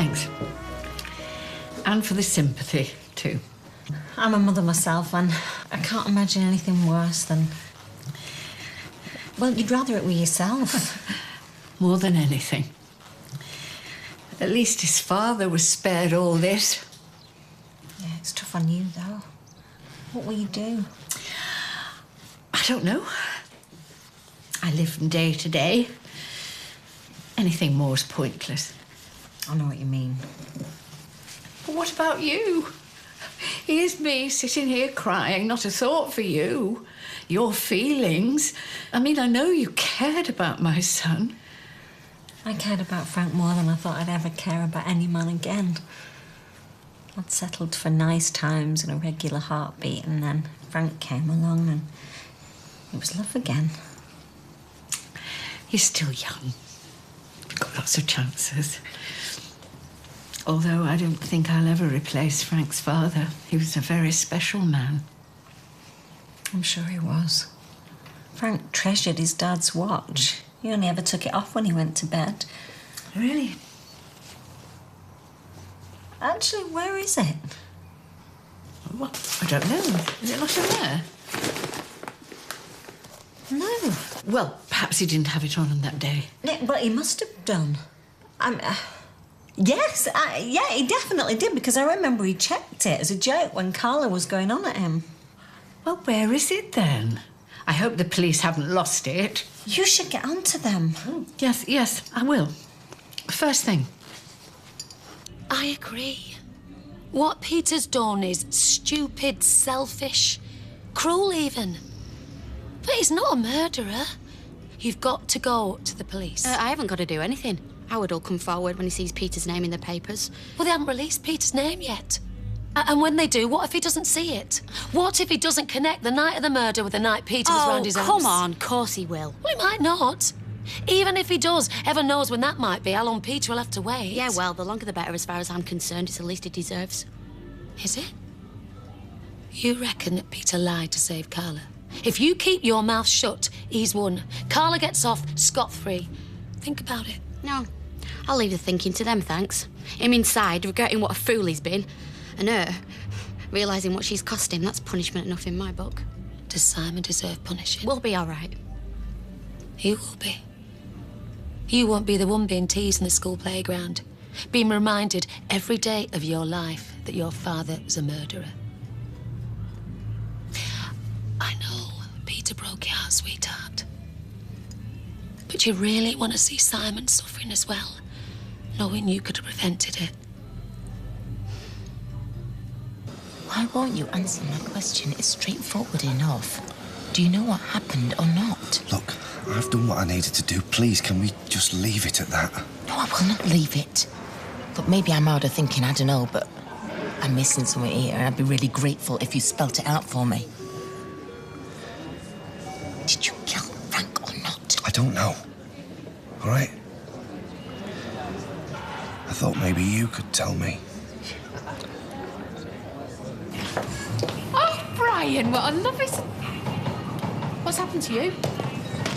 Thanks. And for the sympathy, too. I'm a mother myself, and I can't imagine anything worse than... Well, you'd rather it were yourself. More than anything. At least his father was spared all this. Yeah, it's tough on you, though. What will you do? I don't know. I live from day to day. Anything more is pointless. I know what you mean. But what about you? Here's me sitting here crying, not a thought for you. Your feelings. I mean, I know you cared about my son. I cared about Frank more than I thought I'd ever care about any man again. I'd settled for nice times and a regular heartbeat, and then Frank came along and it was love again. You're still young. You've got lots of chances. Although I don't think I'll ever replace Frank's father. He was a very special man. I'm sure he was. Frank treasured his dad's watch. He only ever took it off when he went to bed. Really? Actually, where is it? Well, I don't know. Is it not in there? No. Well, perhaps he didn't have it on that day. But he must have done. Yes, yeah, he definitely did, because I remember he checked it as a joke when Carla was going on at him. Well, where is it then? I hope the police haven't lost it. You should get on to them. Oh, yes, I will. First thing. I agree. What Peter's done is stupid, selfish, cruel even. But he's not a murderer. You've got to go to the police. I haven't got to do anything. Howard will come forward when he sees Peter's name in the papers. Well, they haven't released Peter's name yet. And when they do, what if he doesn't see it? What if he doesn't connect the night of the murder with the night Peter was round his house? Oh, come on, of course he will. Well, he might not. Even if he does, heaven knows when that might be, how long Peter will have to wait. Yeah, well, the longer the better as far as I'm concerned. It's the least he deserves. Is it? You reckon that Peter lied to save Carla? If you keep your mouth shut, he's won. Carla gets off scot-free. Think about it. No, I'll leave the thinking to them, thanks. Him inside, regretting what a fool he's been. And her, realising what she's cost him. That's punishment enough in my book. Does Simon deserve punishing? We'll be all right. He will be. You won't be the one being teased in the school playground, being reminded every day of your life that your father was a murderer. I know Peter broke your heart, sweetheart. But you really want to see Simon suffering as well, knowing you could have prevented it. Why won't you answer my question? It's straightforward enough. Do you know what happened or not? Look, I've done what I needed to do. Please, can we just leave it at that? No, I will not leave it. Look, maybe I'm out of thinking, I don't know, but I'm missing something here, and I'd be really grateful if you spelt it out for me. Did you kill Frank or not? I don't know. All right? I thought maybe you could tell me. Oh, Brian, what a lovely... What's happened to you?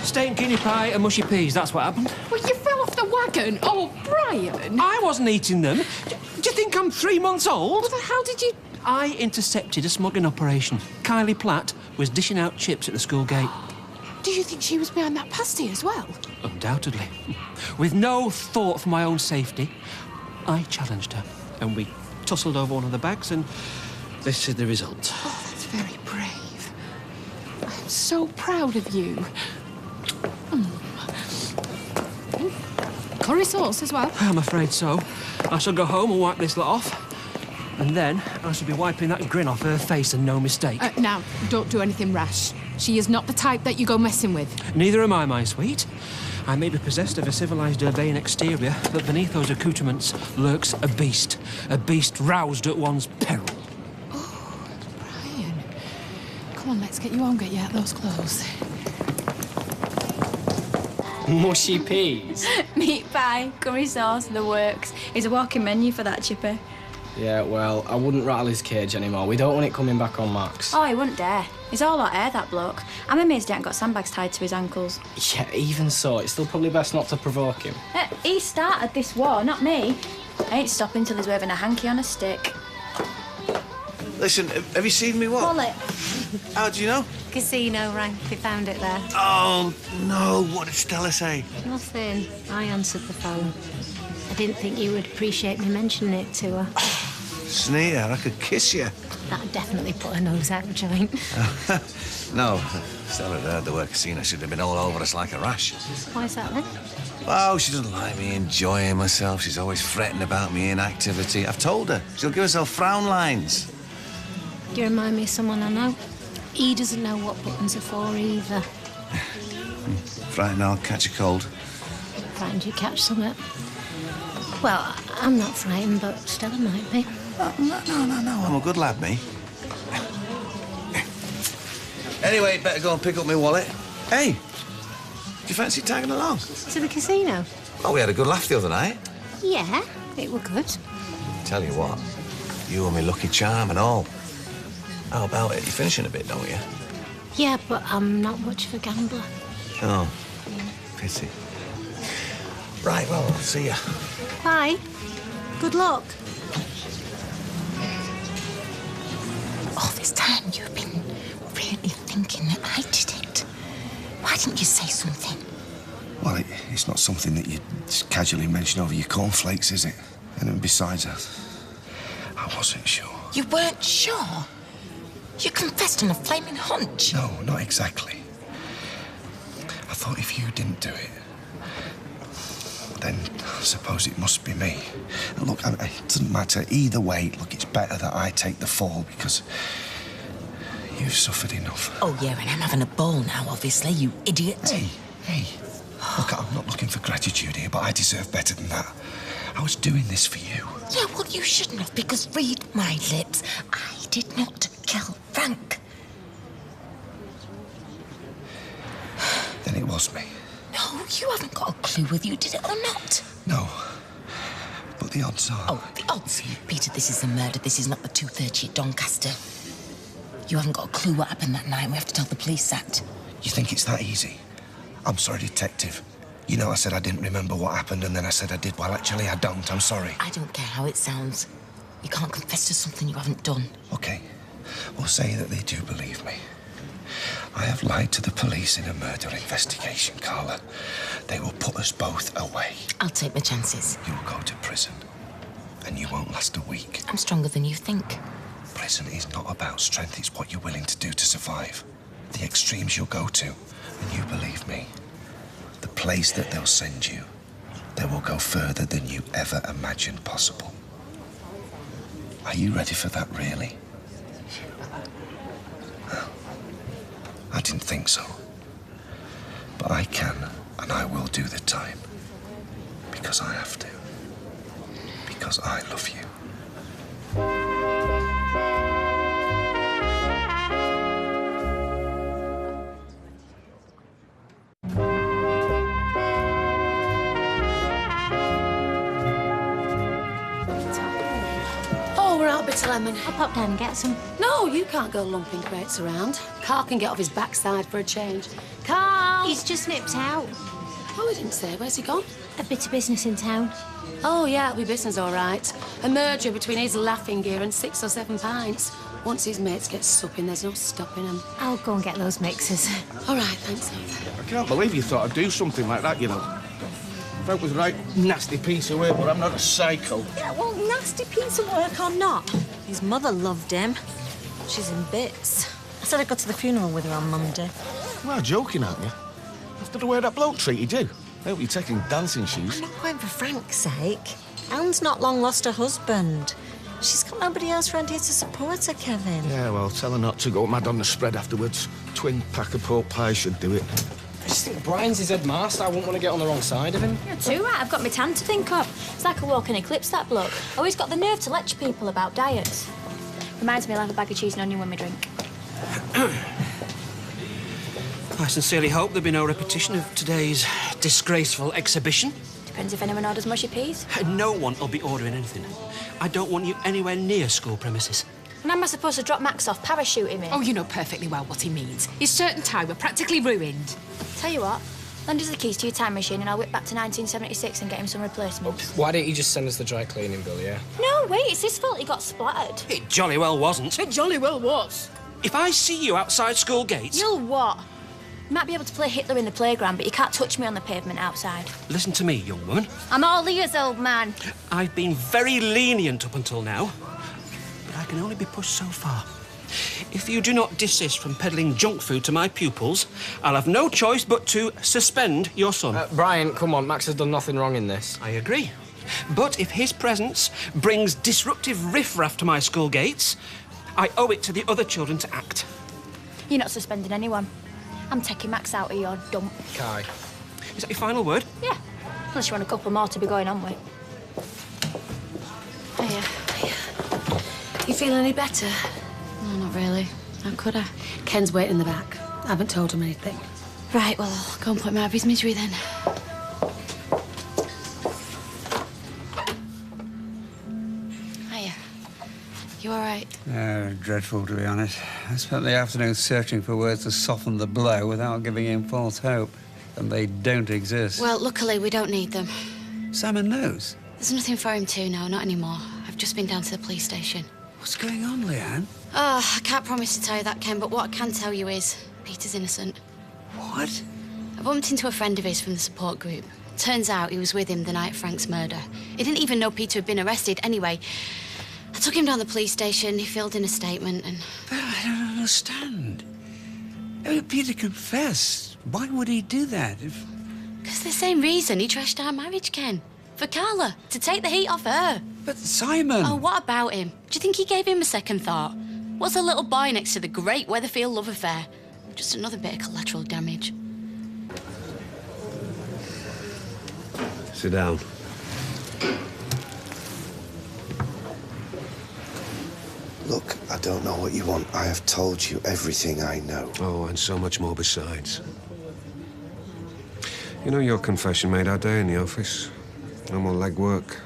Steak and kidney pie and mushy peas, that's what happened. Well, you fell off the wagon. Oh, Brian. I wasn't eating them. Do you think I'm 3 months old? Well, then how did you... I intercepted a smuggling operation. Kylie Platt was dishing out chips at the school gate. Do you think she was behind that pasty as well? Undoubtedly. With no thought for my own safety, I challenged her. And we tussled over one of the bags, and this is the result. Oh, that's very brave. I'm so proud of you. Curry sauce as well? I'm afraid so. I shall go home and wipe this lot off. And then I shall be wiping that grin off her face, and no mistake. Now, don't do anything rash. She is not the type that you go messing with. Neither am I, my sweet. I may be possessed of a civilised, urbane exterior, but beneath those accoutrements lurks a beast roused at one's peril. Oh, Brian. Come on, let's get you home, get you out those clothes. Mushy peas. Meat pie, curry sauce, the works. It's a walking menu for that chipper. Yeah, well, I wouldn't rattle his cage anymore. We don't want it coming back on Max. Oh, he wouldn't dare. He's all hot air, that bloke. I'm amazed he hasn't got sandbags tied to his ankles. Yeah, even so, it's still probably best not to provoke him. He started this war, not me. I ain't stopping till he's waving a hanky on a stick. Listen, have you seen me what? Wallet. How do you know? Casino rang. They found it there. Oh, no. What did Stella say? Nothing. I answered the phone. I didn't think you would appreciate me mentioning it to her. Sneer, I could kiss you. That definitely put her nose out of joint. No, Stella had heard the word casino should have been all over us like a rash. Why is that then? Oh, she doesn't like me enjoying myself. She's always fretting about me inactivity. I've told her. She'll give herself frown lines. You remind me of someone I know. He doesn't know what buttons are for either. Frightened I'll catch a cold. Frightened you catch something? Well, I'm not frightened, but Stella might be. No. I'm a good lad, me. Anyway, better go and pick up my wallet. Hey, do you fancy tagging along? To the casino? Oh, we had a good laugh the other night. Yeah, it were good. Tell you what, you and me lucky charm and all. How about it? You're finishing a bit, don't you? Yeah, but I'm not much of a gambler. Oh, pity. Right, well, I'll see ya. Bye. Good luck. All this time you've been really thinking that I did it. Why didn't you say something? Well, it's not something that you just casually mention over your cornflakes, is it? And then besides, I wasn't sure. You weren't sure? You confessed on a flaming hunch. No, not exactly. I thought if you didn't do it, then I suppose it must be me. And look, it doesn't matter. Either way, look, it's better that I take the fall because you've suffered enough. Oh, yeah, and I'm having a ball now, obviously, you idiot. Hey. Look, I'm not looking for gratitude here, but I deserve better than that. I was doing this for you. Yeah, well, you shouldn't have, because read my lips. I did not kill Frank. Then it was me. No, you haven't got a clue whether you did it or not. No. But the odds are... Oh, the odds? Peter, this is a murder. This is not the 2:30 at Doncaster. You haven't got a clue what happened that night, and we have to tell the police that. You think it's that easy? I'm sorry, Detective. You know, I said I didn't remember what happened, and then I said I did. Well, actually, I don't. I'm sorry. I don't care how it sounds. You can't confess to something you haven't done. OK. We'll say that they do believe me. I have lied to the police in a murder investigation, Carla. They will put us both away. I'll take my chances. You will go to prison, and you won't last a week. I'm stronger than you think. Prison is not about strength, it's what you're willing to do to survive. The extremes you'll go to, and you believe me, the place that they'll send you, they will go further than you ever imagined possible. Are you ready for that, really? Well, I didn't think so. But I can, and I will do the time. Because I have to. Because I love you. Oh, we're out, bitter lemon. I'll pop down and get some. No, you can't go lumping crates around. Carl can get off his backside for a change. Carl! He's just nipped out. Oh, he didn't say. Where's he gone? A bit of business in town. Oh, yeah, it'll be business, all right. A merger between his laughing gear and 6 or 7 pints. Once his mates get supping, there's no stopping them. I'll go and get those mixers. All right, thanks, Arthur. I can't believe you thought I'd do something like that, you know. Frank was a right nasty piece of work, but I'm not a psycho. Yeah, well, nasty piece of work or not, his mother loved him. She's in bits. I said I'd go to the funeral with her on Monday. Well, joking, aren't you? After the way that bloke treated you. I hope you're taking dancing shoes. I'm not going for Frank's sake. Anne's not long lost her husband. She's got nobody else around here to support her, Kevin. Yeah, well, tell her not to go mad on the spread afterwards. Twin pack of pork pie should do it. I just think Brian's his headmaster. I wouldn't want to get on the wrong side of him. You're too right. I've got my tan to think of. It's like a walking eclipse, that bloke. Always got the nerve to lecture people about diets. Reminds me I'll have a bag of cheese and onion when we drink. I sincerely hope there'll be no repetition of today's disgraceful exhibition. Depends if anyone orders mushy peas. No one will be ordering anything. I don't want you anywhere near school premises. And am I supposed to drop Max off, parachute him in? Oh, you know perfectly well what he means. His shirt and tie were practically ruined. Tell you what, Lend us the keys to your time machine and I'll whip back to 1976 and get him some replacements. Why don't you just send us the dry cleaning bill, yeah? No, wait, it's his fault he got splattered. It jolly well wasn't. It jolly well was. If I see you outside school gates... You'll what? You might be able to play Hitler in the playground, but you can't touch me on the pavement outside. Listen to me, young woman. I'm all ears, old man. I've been very lenient up until now, but I can only be pushed so far. If you do not desist from peddling junk food to my pupils, I'll have no choice but to suspend your son. Brian, come on, Max has done nothing wrong in this. I agree. But if his presence brings disruptive riffraff to my school gates, I owe it to the other children to act. You're not suspending anyone. I'm taking Max out of your dump. Kai. Is that your final word? Yeah. Unless you want a couple more to be going on with. You feeling any better? No, not really. How could I? Ken's waiting in the back. I haven't told him anything. Right, well, I'll go and put him out of his misery then. Hiya. You all right? Dreadful, to be honest. I spent the afternoon searching for words to soften the blow without giving him false hope. And they don't exist. Well, luckily, we don't need them. Simon knows. There's nothing for him to know, not anymore. I've just been down to the police station. What's going on, Leanne? Oh, I can't promise to tell you that, Ken, but what I can tell you is Peter's innocent. What? I bumped into a friend of his from the support group. Turns out he was with him the night Frank's murder. He didn't even know Peter had been arrested. Anyway, I took him down the police station, he filled in a statement and... But I don't understand. Peter confessed. Why would he do that if... Because the same reason he trashed our marriage, Ken. For Carla, to take the heat off her. But Simon... Oh, what about him? Do you think he gave him a second thought? What's a little boy next to the great Weatherfield love affair? Just another bit of collateral damage. Sit down. Look, I don't know what you want. I have told you everything I know. Oh, and so much more besides. You know, your confession made our day in the office. No more legwork.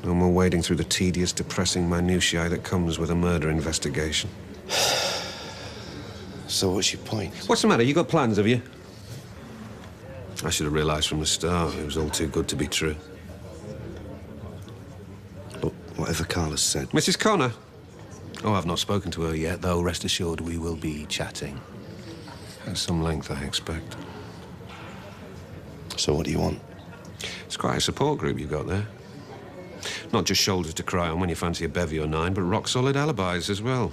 No more wading through the tedious, depressing minutiae that comes with a murder investigation. So what's your point? What's the matter? You got plans, have you? I should have realised from the start it was all too good to be true. Look, whatever Carla said... Mrs. Connor? Oh, I've not spoken to her yet, though rest assured we will be chatting. At some length, I expect. So what do you want? It's quite a support group you've got there. Not just shoulders to cry on when you fancy a bevy or nine, but rock-solid alibis as well.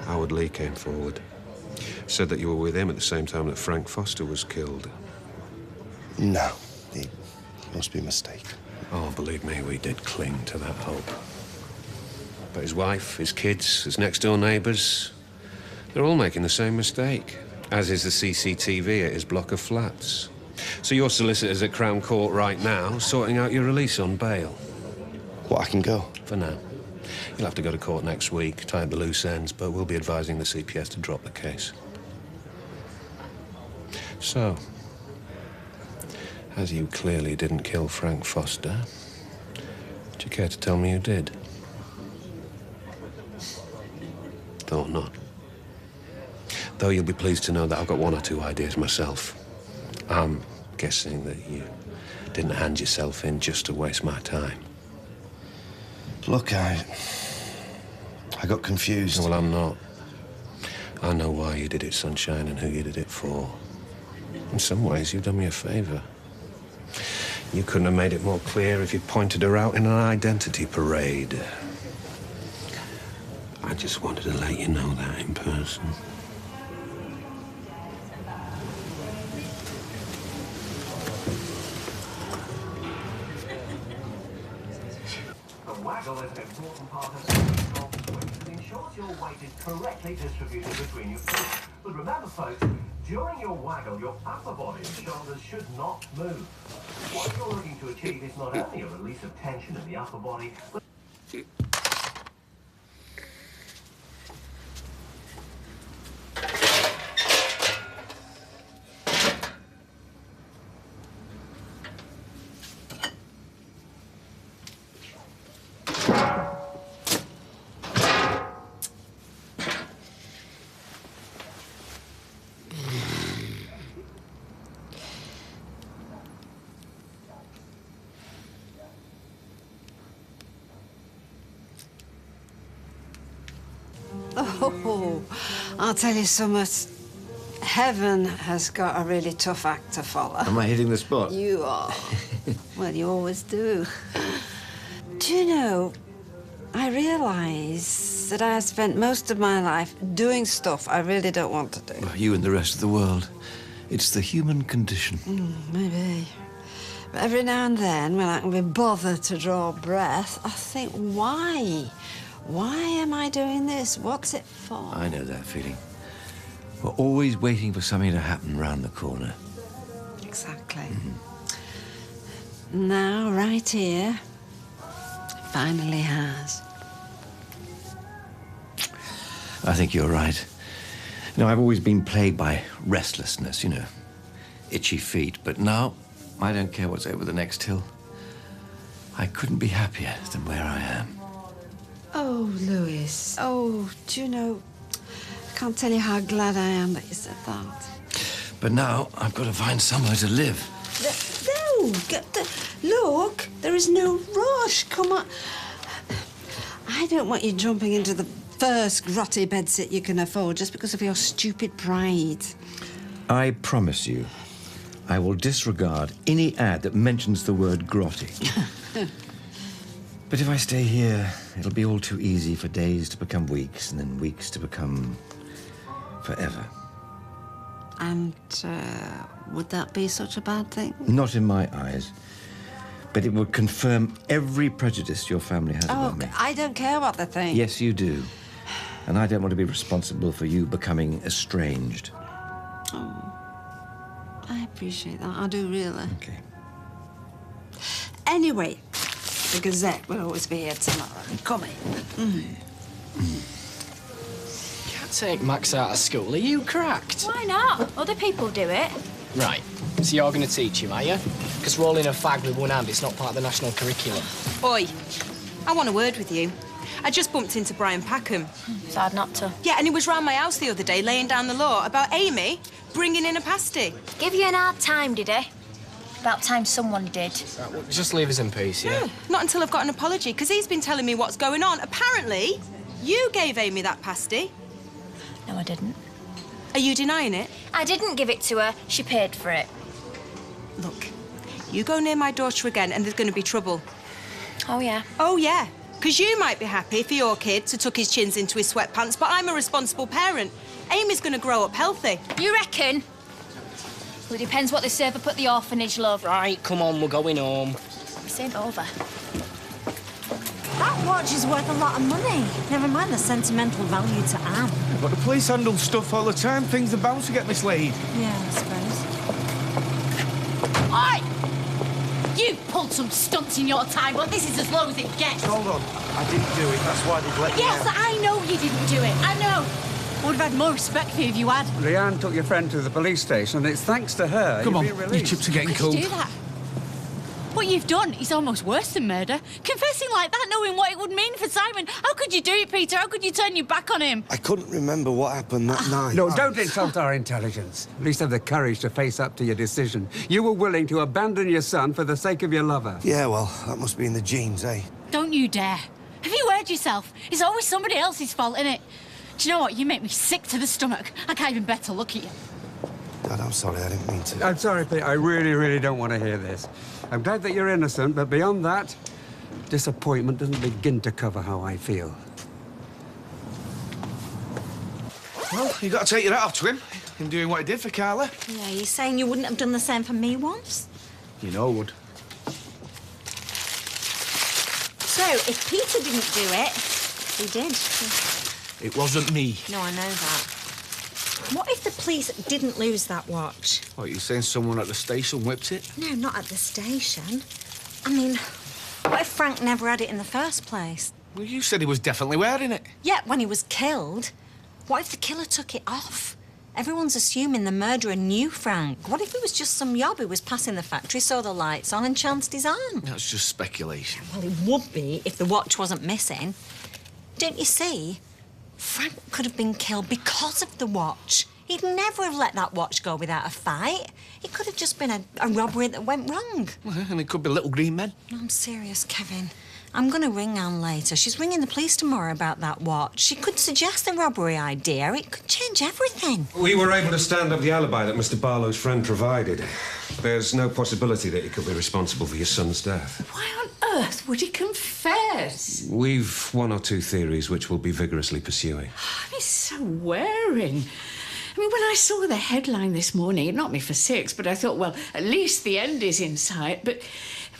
Howard Lee came forward. Said that you were with him at the same time that Frank Foster was killed. No, he must be mistaken. Oh, believe me, we did cling to that hope. But his wife, his kids, his next-door neighbours, they're all making the same mistake, as is the CCTV at his block of flats. So your solicitor's at Crown Court right now, sorting out your release on bail. What, I can go? For now. You'll have to go to court next week, tie up the loose ends, but we'll be advising the CPS to drop the case. So, as you clearly didn't kill Frank Foster, do you care to tell me who did? Thought not. Though you'll be pleased to know that I've got one or two ideas myself. I'm guessing that you didn't hand yourself in just to waste my time. Look, I got confused. Well, I'm not. I know why you did it, Sunshine, and who you did it for. In some ways, you've done me a favour. You couldn't have made it more clear if you pointed her out in an identity parade. I just wanted to let you know that in person. Waggle is an important part of swing that ensures your weight is correctly distributed between your feet. But remember, folks, during your waggle, your upper body and shoulders should not move. What you're looking to achieve is not only a release of tension in the upper body, but... Oh, I'll tell you something. Heaven has got a really tough act to follow. Am I hitting the spot? You are. Well, you always do. Do you know, I realise that I have spent most of my life doing stuff I really don't want to do. Well, you and the rest of the world. It's the human condition. Maybe. But every now and then, when I can be bothered to draw breath, I think, why? Why am I doing this? What's it for? I know that feeling. We're always waiting for something to happen round the corner. Exactly. Now, right here, it finally has. I think you're right. You know, I've always been plagued by restlessness, you know, itchy feet. But now, I don't care what's over the next hill. I couldn't be happier than where I am. Oh, Louis. Oh, do you know, I can't tell you how glad I am that you said that. But now, I've got to find somewhere to live. No, look, there is no rush. Come on. I don't want you jumping into the first grotty bedsit you can afford just because of your stupid pride. I promise you, I will disregard any ad that mentions the word grotty. But if I stay here, it'll be all too easy for days to become weeks and then weeks to become forever. And would that be such a bad thing? Not in my eyes. But it would confirm every prejudice your family has about me. I don't care what they think. Yes, you do. And I don't want to be responsible for you becoming estranged. Oh, I appreciate that. I do, really. Okay. Anyway, the Gazette will always be here tomorrow. Come in. Can't take Max out of school. Are you cracked? Why not? Other people do it. Right. So you're going to teach him, are you? Because rolling a fag with one hand, it's not part of the national curriculum. Oi, I want a word with you. I just bumped into Brian Packham. Sad not to. Yeah, and he was round my house the other day laying down the law about Amy bringing in a pasty. Give you an hard time, did he? About time someone did. Right, well, just leave us in peace, yeah? No, not until I've got an apology, because he's been telling me what's going on. Apparently, you gave Amy that pasty. No, I didn't. Are you denying it? I didn't give it to her. She paid for it. Look, you go near my daughter again and there's going to be trouble. Oh, yeah? Oh, yeah. Because you might be happy for your kid to tuck his chins into his sweatpants, but I'm a responsible parent. Amy's going to grow up healthy. You reckon? Well, it depends what they serve up at the orphanage, love. Right, come on, we're going home. This ain't over. That watch is worth a lot of money. Never mind the sentimental value to Anne. But the police handle stuff all the time. Things are bound to get mislaid. Yeah, I suppose. Oi! You pulled some stunts in your time, but this is as low as it gets. Hold on. I didn't do it. That's why they've let Yes, me out. I know you didn't do it. I know. I would have had more respect for you if you had. Leanne took your friend to the police station, and it's thanks to her Come on, you've been you released. chips are getting How cold. could you do that? What you've done is almost worse than murder. Confessing like that, knowing what it would mean for Simon. How could you do it, Peter? How could you turn your back on him? I couldn't remember what happened that night. No, don't insult our intelligence. At least have the courage to face up to your decision. You were willing to abandon your son for the sake of your lover. Yeah, well, that must be in the genes, eh? Don't you dare. Have you heard yourself? It's always somebody else's fault, innit? Do you know what? You make me sick to the stomach. I can't even bear to look at you. Dad, I'm sorry, I didn't mean to. I'm sorry, Pete. I really, really don't want to hear this. I'm glad that you're innocent, but beyond that, disappointment doesn't begin to cover how I feel. Well, you got to take your hat off to him. Him doing what he did for Carla. Yeah, you saying you wouldn't have done the same for me once? You know would. So, if Peter didn't do it, he did. It wasn't me. No, I know that. What if the police didn't lose that watch? What, you saying someone at the station whipped it? No, not at the station. I mean, what if Frank never had it in the first place? Well, you said he was definitely wearing it. Yeah, when he was killed. What if the killer took it off? Everyone's assuming the murderer knew Frank. What if it was just some yob who was passing the factory, saw the lights on and chanced his arm? That's just speculation. Well, it would be if the watch wasn't missing. Don't you see? Frank could have been killed because of the watch. He'd never have let that watch go without a fight. It could have just been a robbery that went wrong. Well, and it could be little green men. No, I'm serious, Kevin. I'm going to ring Anne later. She's ringing the police tomorrow about that watch. She could suggest the robbery idea. It could change everything. We were able to stand up the alibi that Mr. Barlow's friend provided. There's no possibility that he could be responsible for your son's death. Why on earth would he confess? We've one or two theories which we'll be vigorously pursuing. He's so wearing. I mean, when I saw the headline this morning, it knocked me for six, but I thought, well, at least the end is in sight. But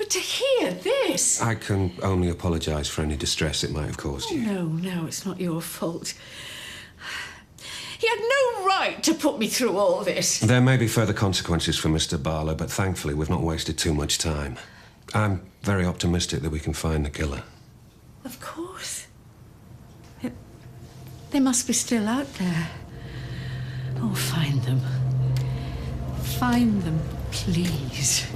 to hear this... I can only apologise for any distress it might have caused you. No, it's not your fault. He had no right to put me through all this. There may be further consequences for Mr. Barlow, but thankfully we've not wasted too much time. I'm very optimistic that we can find the killer. Of course. They must be still out there. Oh, find them. Find them, please.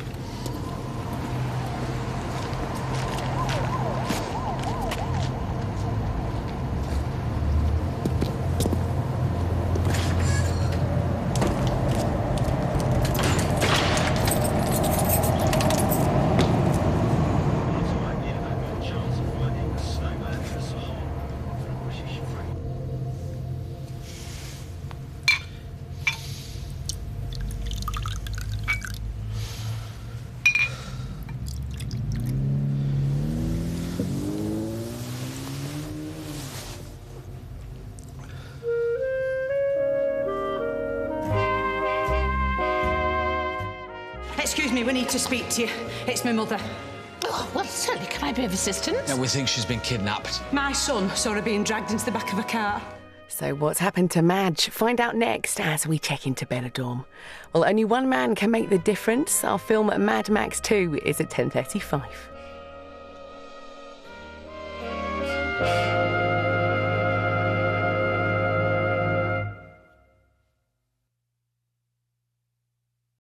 Excuse me, we need to speak to you. It's my mother. Oh, well, certainly. Can I be of assistance? No, we think she's been kidnapped. My son saw her being dragged into the back of a car. So what's happened to Madge? Find out next as we check into Benidorm. Well, only one man can make the difference. Our film Mad Max 2 is at 10:35.